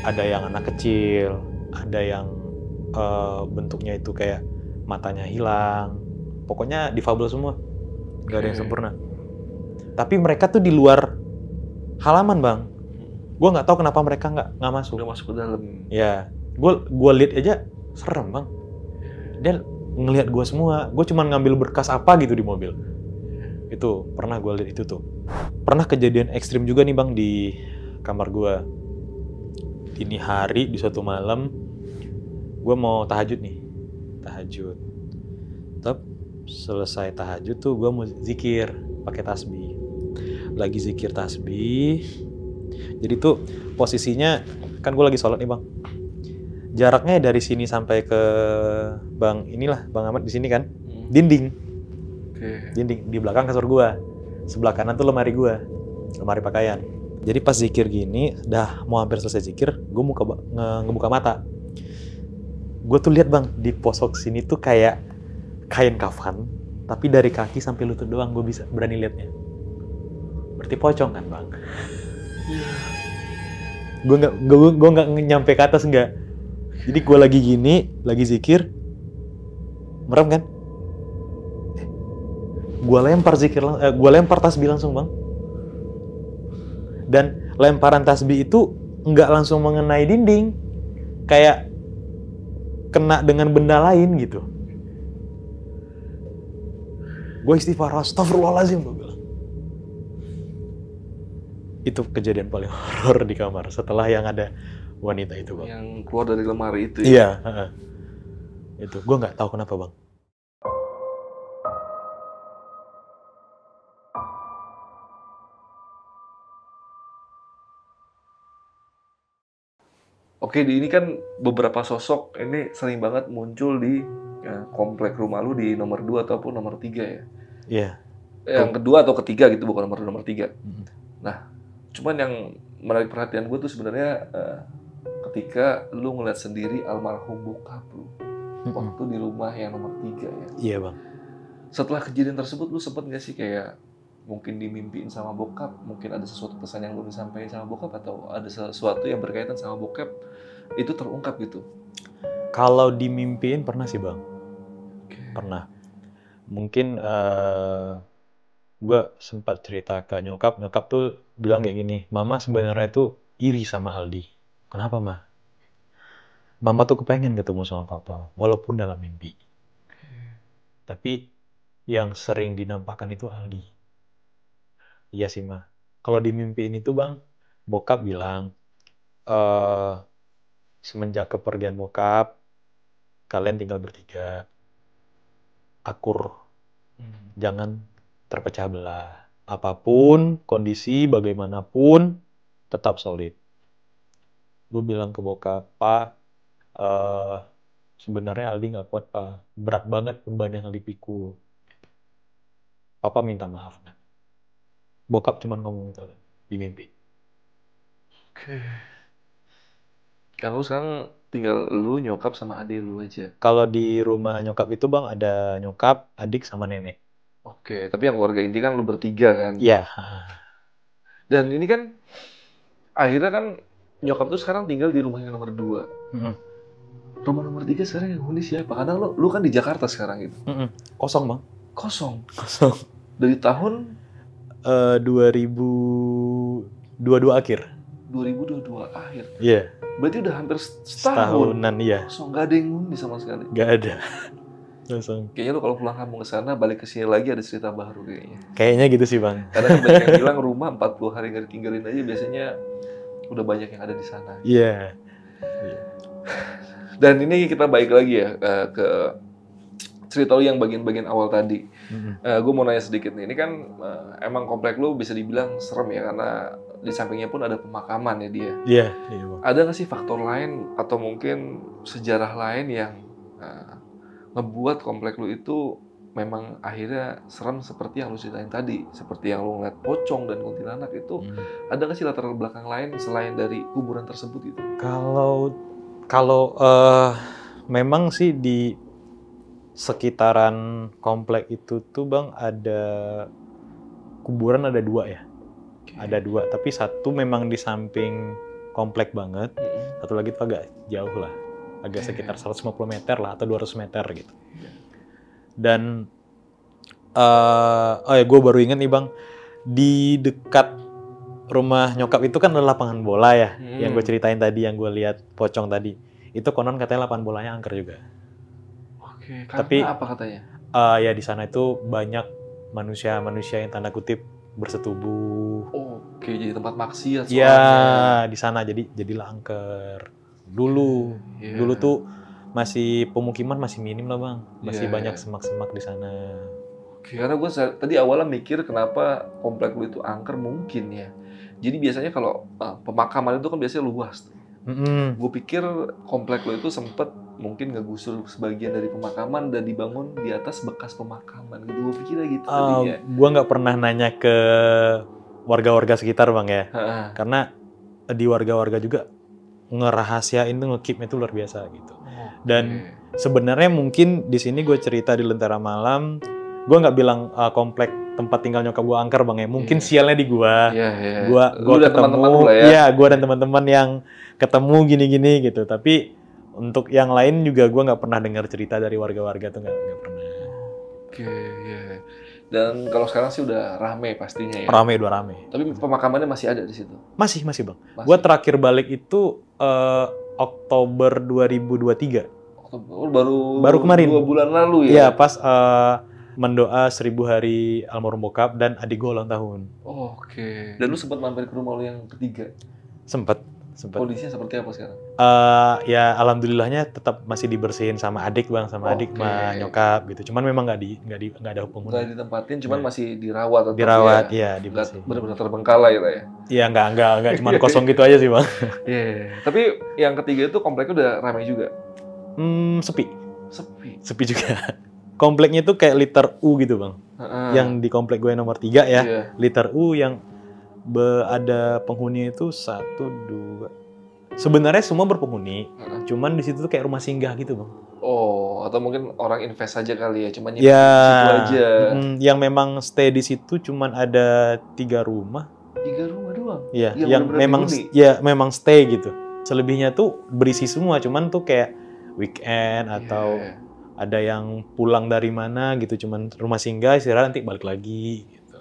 Ada yang anak kecil, ada yang bentuknya itu kayak matanya hilang. Pokoknya difabel semua, gak ada yang sempurna. Tapi mereka tuh di luar halaman bang. Gue nggak tahu kenapa mereka nggak masuk. Nggak masuk ke dalam. Ya, gue lihat aja serem bang. Dia ngelihat gue semua. Gue cuma ngambil berkas apa gitu di mobil. Itu pernah gue lihat itu tuh. Pernah kejadian ekstrim juga nih bang di kamar gue. Dini hari di suatu malam, gue mau tahajud nih. Tapi selesai tahajud tuh gue mau zikir pakai tasbih. Lagi zikir tasbih. Jadi tuh posisinya kan gue lagi sholat nih bang. Jaraknya dari sini sampai ke bang Ahmad di sini kan, dinding. Dinding di belakang kasur gue. Sebelah kanan tuh lemari gue, lemari pakaian. Jadi pas zikir gini, dah mau hampir selesai zikir, gue ngebuka mata. Gue tuh lihat bang di posok sini tuh kayak kain kafan, tapi dari kaki sampai lutut doang gue bisa berani liatnya. Berarti pocong kan bang? Gue nggak nyampe ke atas nggak. Jadi gue lagi gini, lagi zikir, merem kan? Gue lempar tasbih langsung bang. Dan lemparan tasbih itu nggak langsung mengenai dinding, kayak kena dengan benda lain gitu. Gue istighfar, astagfirullahaladzim, gue bilang. Itu kejadian paling horor di kamar setelah yang ada wanita itu, Bang. Yang keluar dari lemari itu ya? Iya, itu. Gue nggak tahu kenapa, Bang. Oke, di ini kan beberapa sosok ini sering banget muncul di komplek rumah lu di nomor 2 ataupun nomor 3 ya? Iya. Yang kedua atau ketiga gitu, bukan nomor 3. Mm. Nah, cuman yang menarik perhatian gue tuh sebenarnya ketika lu ngeliat sendiri almarhum bokap lu waktu di rumah yang nomor 3 ya. Iya, Bang. Setelah kejadian tersebut lu sempet nggak sih kayak mungkin dimimpiin sama bokap, mungkin ada sesuatu pesan yang belum disampaikan sama bokap, atau ada sesuatu yang berkaitan sama bokap itu terungkap gitu? Kalau dimimpiin pernah sih, Bang. Pernah. Mungkin gue sempat cerita ke nyokap tuh bilang kayak gini, Mama sebenarnya tuh iri sama Aldi. Kenapa, Ma? Mama tuh kepengen ketemu sama Papa, walaupun dalam mimpi. Tapi yang sering dinampakkan itu Aldi. Iya sih, Ma. Kalau dimimpiin itu, Bang, bokap bilang, semenjak kepergian bokap, kalian tinggal bertiga. Akur. Jangan terpecah belah. Apapun kondisi, bagaimanapun, tetap solid. Gue bilang ke bokap, Pak, sebenarnya Aldi nggak kuat, Pak. Berat banget beban yang dipikul. Papa minta maaf. Bokap cuma ngomong gitu di mimpi. Oke. Kalau sekarang tinggal lu, nyokap sama adik lu aja. Kalau di rumah nyokap itu, Bang, ada nyokap, adik, sama nenek. Oke, tapi yang keluarga inti kan lu bertiga kan? Iya. Dan ini kan akhirnya kan nyokap tuh sekarang tinggal di rumah yang nomor 2. Rumah nomor 3 sekarang yang huni siapa? Karena lu kan di Jakarta sekarang gitu. Kosong, Bang. Kosong. Kosong. Dari tahun 2022 akhir. 2022 akhir. Iya. Berarti udah hampir Setahunan, iya. Kosong, nggak ada yang huni sama sekali. Nggak ada. Kosong. Kayaknya lu kalau pulang kampung ke sana, balik ke sini lagi ada cerita baru kayaknya. Kayaknya gitu sih, Bang. Karena kan banyak yang bilang rumah 40 hari nggak ditinggalin aja biasanya udah banyak yang ada di sana. Iya. Dan ini kita balik lagi ya ke cerita lu yang bagian-bagian awal tadi. Gue mau nanya sedikit nih, ini kan emang komplek lu bisa dibilang serem ya, karena di sampingnya pun ada pemakaman ya dia. Iya, Bang. Ada nggak sih faktor lain atau mungkin sejarah lain yang ngebuat komplek lu itu memang akhirnya serem seperti yang lu ceritain tadi, seperti yang lu ngeliat pocong dan kuntilanak itu? Ada nggak sih latar belakang lain selain dari kuburan tersebut gitu? Kalau memang sih di sekitaran komplek itu tuh, Bang, ada kuburan, ada 2 ya. Okay. Ada 2, tapi satu memang di samping komplek banget, satu lagi tuh agak jauh lah, agak sekitar 150 meter lah atau 200 meter gitu. Dan gue baru ingat nih, Bang, di dekat rumah nyokap itu kan ada lapangan bola ya, yang gue ceritain tadi, yang gue lihat pocong tadi. Itu konon katanya lapangan bolanya angker juga. Oke, tapi apa katanya? Ya di sana itu banyak manusia yang tanda kutip bersetubuh. Oke, jadi tempat maksiat. Ya di sana jadilah angker. Dulu tuh masih pemukiman masih minim lah, Bang. Masih banyak semak-semak di sana. Oke, karena gue tadi awalnya mikir kenapa komplek lu itu angker mungkin ya. Jadi biasanya kalau pemakaman itu kan biasanya luas. Gue pikir komplek lu itu sempet mungkin ngegusur sebagian dari pemakaman dan dibangun di atas bekas pemakaman. Gue pikirnya gitu tadinya. Gue nggak pernah nanya ke warga-warga sekitar, Bang, ya. Karena di warga-warga juga ngerahasiain tuh, nge-keep itu luar biasa gitu. Dan sebenarnya mungkin di sini gue cerita di Lentera Malam, gue nggak bilang komplek tempat tinggal nyokap gue angker, Bang, ya. Mungkin sialnya di gue. Gue ketemu, gue dan teman-teman yang ketemu gini-gini gitu. Tapi untuk yang lain juga gue nggak pernah dengar cerita dari warga-warga tuh, nggak pernah. Oke, ya. Dan kalau sekarang sih udah rame pastinya ya. Udah rame. Tapi pemakamannya masih ada di situ. Masih, Bang. Gue terakhir balik itu Oktober 2023. Baru kemarin. 2 bulan lalu Iya, ya? pas mendoa 1000 hari almarhum bokap dan adik gue ulang tahun. Oke. Dan lu sempat mampir ke rumah lu yang ketiga? Sempet. Kondisinya seperti apa sekarang? Ya alhamdulillahnya tetap masih dibersihin sama adik bang, sama adik sama nyokap gitu. Cuman memang nggak ada penghuni. Nggak ditempatin, cuman masih dirawat. Dirawat, ya dibersihin. Benar-benar terbengkalai lah ya? Iya nggak cuman kosong gitu aja sih bang. Iya. Tapi yang ketiga itu kompleknya udah ramai juga? Sepi juga. Kompleknya itu kayak liter U gitu bang. Yang di komplek gue nomor 3 ya, liter U yang ada penghuni itu 1, 2. Sebenarnya semua berpenghuni, cuman di situ tuh kayak rumah singgah gitu bang. Oh, atau mungkin orang invest aja kali ya, cuman di situ aja. Yang memang stay di situ cuman ada 3 rumah. 3 rumah doang? Iya, yang memang stay gitu. Selebihnya tuh berisi semua, cuman tuh kayak weekend atau ada yang pulang dari mana gitu, cuman rumah singgah istirahat nanti balik lagi gitu.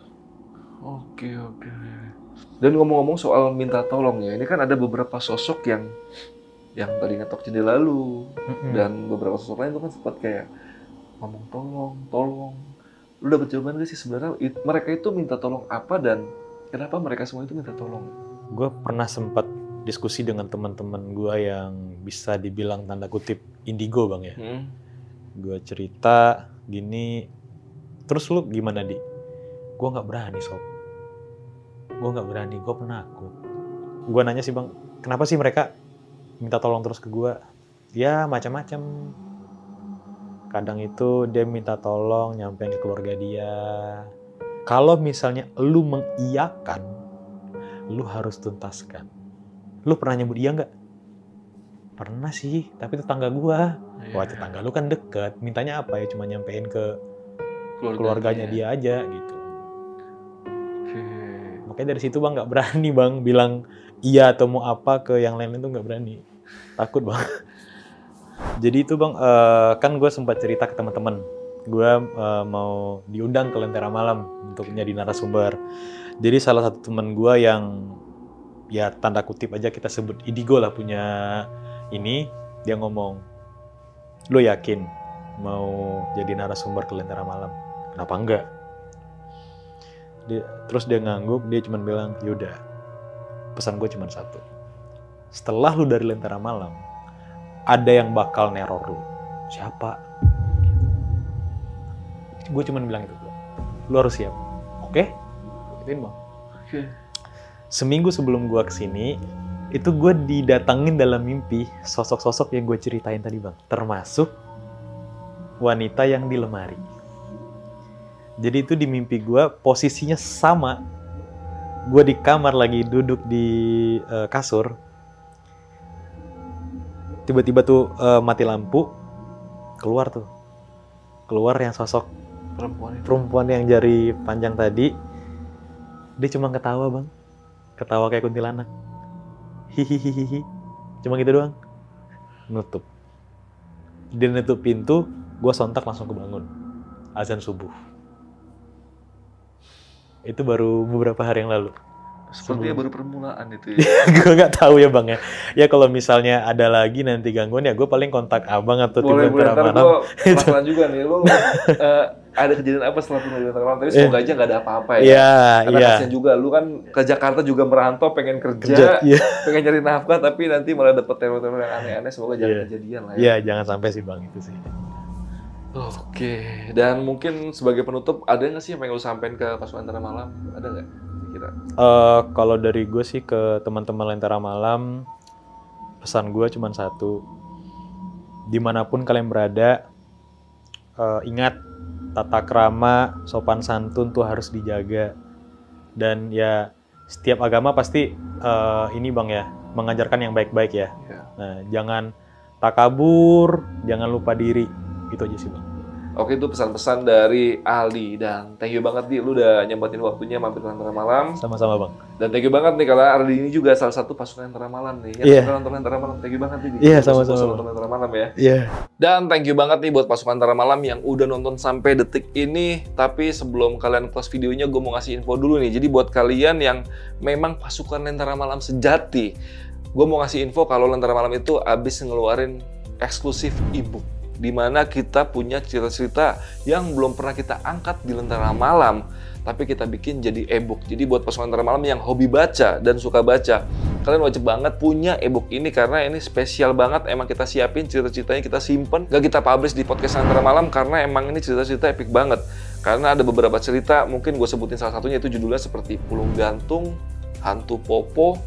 Oke. Dan ngomong-ngomong soal minta tolong ya, ini kan ada beberapa sosok yang tadi ngetok jendela lu, dan beberapa sosok lain tuh kan sempat kayak ngomong tolong. Lu dapet jawaban gak sih sebenarnya mereka itu minta tolong apa dan kenapa mereka semua itu minta tolong? Gue pernah sempat diskusi dengan teman-teman gue yang bisa dibilang tanda kutip indigo bang ya. Gue cerita gini, terus lu gimana Di? Gue nggak berani sob. Gue nggak berani, gue penakut. Gue nanya sih bang, kenapa sih mereka minta tolong terus ke gue? Ya macam-macam. Kadang itu dia minta tolong nyampein ke keluarga dia. Kalau misalnya lu mengiyakan, lu harus tuntaskan. Lu pernah nyebut iya nggak? Pernah sih, tapi tetangga gua. Wah, tetangga lu kan deket. Mintanya apa ya? Cuma nyampein ke keluarganya dia aja gitu. Makanya dari situ bang nggak berani bang bilang iya atau mau apa ke yang lain-lain tuh nggak berani. Takut bang. Jadi itu bang, kan gue sempat cerita ke teman-teman. Gue mau diundang ke Lentera Malam untuk menjadi narasumber. Jadi salah satu teman gue yang ya tanda kutip aja kita sebut indigo lah punya ini, dia ngomong, lo yakin mau jadi narasumber ke Lentera Malam? Kenapa enggak? Terus dia ngangguk, dia cuma bilang, yaudah, pesan gue cuma satu. Setelah lu dari Lentera Malam, ada yang bakal neror lu. Siapa? Gue cuma bilang itu, lu harus siap. Oke? Gituin bang. Seminggu sebelum gue kesini, itu gue didatangin dalam mimpi sosok-sosok yang gue ceritain tadi bang. Termasuk wanita yang di lemari. Jadi itu di mimpi gue posisinya sama. Gue di kamar lagi duduk di kasur. Tiba-tiba tuh mati lampu. Keluar yang sosok perempuan yang jari panjang tadi. Dia cuma ketawa bang. Ketawa kayak kuntilanak. Hihihihi. Cuma gitu doang. Nutup. Dia nutup pintu, gue sontak langsung kebangun. Azan subuh. Itu baru beberapa hari yang lalu. Sepertinya baru permulaan itu ya. Gue nggak tahu ya bang ya. Ya kalau misalnya ada lagi nanti gangguan ya gue paling kontak abang atau tim Lentera Malam. Boleh, pelan-pelan juga nih. Lo ada kejadian apa setelah pindah Lentera Malam? Tapi semoga aja nggak ada apa-apa ya. Karena kasian juga, lu kan ke Jakarta juga merantau, pengen kerja pengen nyari nafkah, tapi nanti malah dapet teror-teror yang aneh-aneh. Semoga jangan kejadian lah ya. Iya, jangan sampai sih bang, itu sih. Oke, dan mungkin sebagai penutup, ada nggak sih yang pengen lu sampein ke pasukan Lentera Malam? Ada nggak? Kalau dari gue sih ke teman-teman Lentera Malam, pesan gue cuma satu. Dimanapun kalian berada, ingat tata krama, sopan santun tuh harus dijaga. Dan ya setiap agama pasti ini bang ya, mengajarkan yang baik-baik ya. Nah, jangan takabur, jangan lupa diri. Gitu aja sih bang. Oke, itu pesan-pesan dari Aldi, dan thank you banget Di, lu udah nyempetin waktunya mampir ke Lentera Malam. Sama-sama bang. Dan thank you banget nih, karena Aldi ini juga salah satu pasukan Lentera Malam nih. Yang suka nonton Lentera Malam, thank you banget Di. Iya, sama-sama. Nonton Lentera Malam ya. Iya. Dan thank you banget nih buat pasukan Lentera Malam yang udah nonton sampai detik ini. Tapi sebelum kalian close videonya, gue mau ngasih info dulu nih. Jadi buat kalian yang memang pasukan Lentera Malam sejati, gue mau ngasih info kalau Lentera Malam itu abis ngeluarin eksklusif e-book, di mana kita punya cerita-cerita yang belum pernah kita angkat di Lentera Malam, tapi kita bikin jadi e-book. Jadi buat pasukan Lentera Malam yang hobi baca dan suka baca, kalian wajib banget punya e-book ini karena ini spesial banget. Emang kita siapin cerita-ceritanya, kita simpen, gak kita publish di podcast Lentera Malam karena emang ini cerita-cerita epic banget. Karena ada beberapa cerita, mungkin gue sebutin salah satunya, itu judulnya seperti Pulung Gantung, Hantu Popo,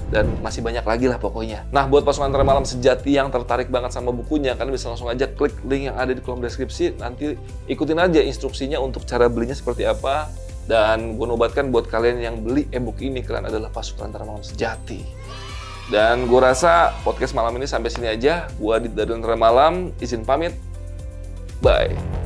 dan masih banyak lagi lah pokoknya. Nah, buat pasukan Lentera Malam sejati yang tertarik banget sama bukunya, kalian bisa langsung aja klik link yang ada di kolom deskripsi. Nanti ikutin aja instruksinya untuk cara belinya seperti apa. Dan gue nobatkan buat kalian yang beli e-book ini, kalian adalah pasukan Lentera Malam sejati. Dan gue rasa podcast malam ini sampai sini aja. Gue dari Lentera Malam izin pamit. Bye.